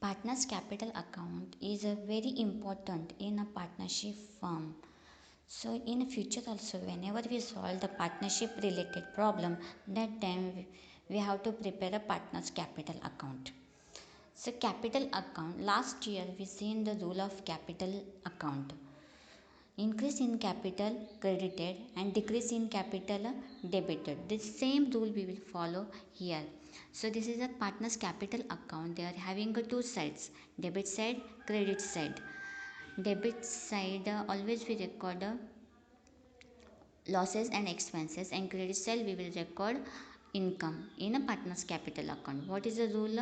Partners capital account is a very important in a partnership firm. So in future also, whenever we solve the partnership related problem, that time we have to prepare a partners capital account. So capital account, last year we seen the rule of capital account. Increase in capital credited and decrease in capital debited. The same rule we will follow here. So this is a partner's capital account. They are having two sides, debit side, credit side. Debit side always we record losses and expenses, and credit side we will record income in a partner's capital account. What is the rule?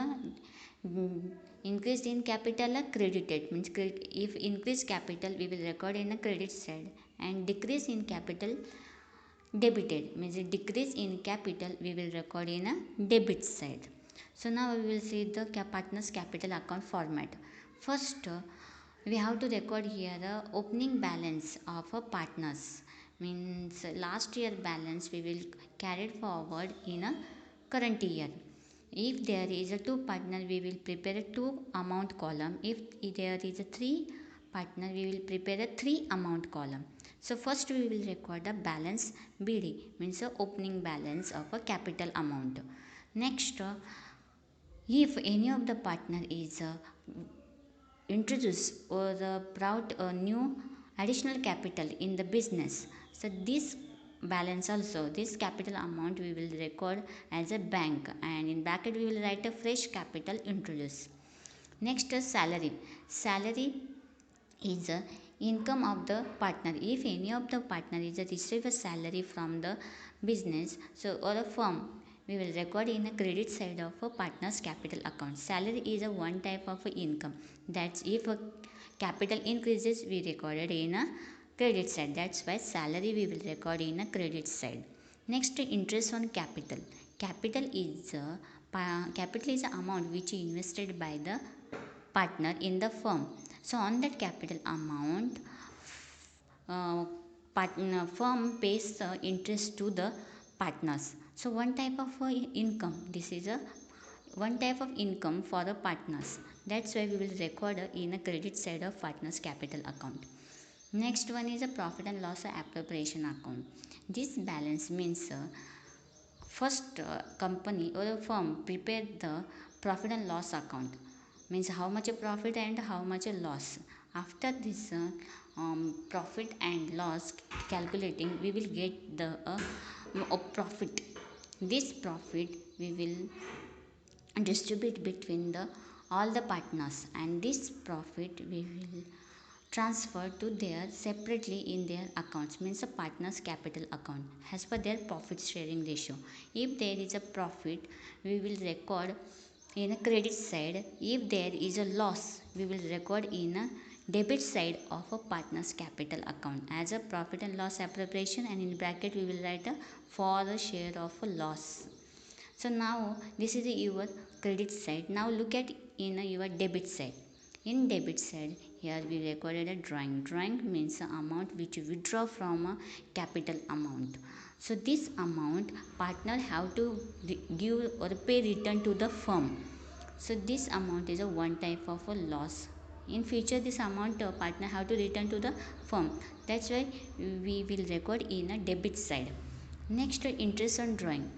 Increase in capital credited means if increase capital we will record in a credit side, and decrease in capital debited means decrease in capital we will record in a debit side. So now we will see the partners capital account format. First we have to record here the opening balance of a partners, means last year balance we will carry forward in a current year. If there is a two partner, we will prepare a two amount column. If there is a three partner, we will prepare a three amount column. So first we will record the balance BD, means the opening balance of a capital amount. Next, if any of the partner is introduce or brought a new additional capital in the business, so this balance also, this capital amount we will record as a bank, and in bracket we will write a fresh capital introduced. Next is salary is a income of the partner. If any of the partner is a receive a salary from the business, so or a firm, we will record in a credit side of a partner's capital account. Salary is a one type of income. That's if a capital increases, we recorded in a credit side. That's why salary we will record in a credit side. Next, interest on capital. Capital is the amount which is invested by the partner in the firm. So on that capital amount, firm pays interest to the partners. So one type of income. This is a one type of income for the partners. That's why we will record in a credit side of partners capital account. Next one is a profit and loss appropriation account. This balance means first company or a firm prepare the profit and loss account, means how much a profit and how much a loss. After this profit and loss calculating, we will get the profit. This profit we will distribute between the all the partners, and this profit we will transfer to their separately in their accounts, means a partners capital account as per their profit sharing ratio. If there is a profit, we will record in a credit side. If there is a loss, we will record in a debit side of a partners capital account as a profit and loss appropriation, and in bracket we will write a for the share of a loss. So now this is your credit side. Now look at in your debit side. In debit side, here we recorded a drawing. Drawing means the amount which you withdraw from a capital amount. So this amount partner have to give or pay return to the firm. So this amount is a one type of a loss. In future, this amount partner have to return to the firm. That's why we will record in a debit side. Next, interest on drawing.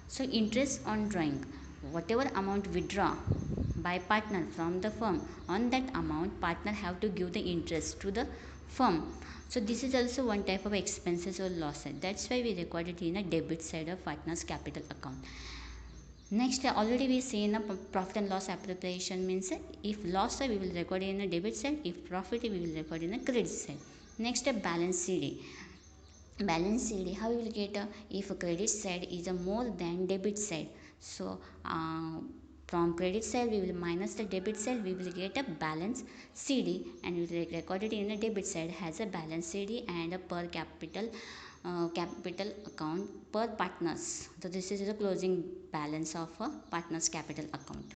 So interest on drawing, whatever amount withdraw by partner from the firm, on that amount partner have to give the interest to the firm. So this is also one type of expenses or losses. That's why we recorded in a debit side of partner's capital account. Next, already we see in a profit and loss appropriation, means if loss we will record in a debit side, if profit we will record in a credit side. Next, a balance CD. Balance CD, how you will get if a credit side is a more than debit side. So from credit side we will minus the debit side, we will get a balance CD, and we will record it in a debit side has a balance CD and a per capital account per partners. So this is the closing balance of a partners capital account.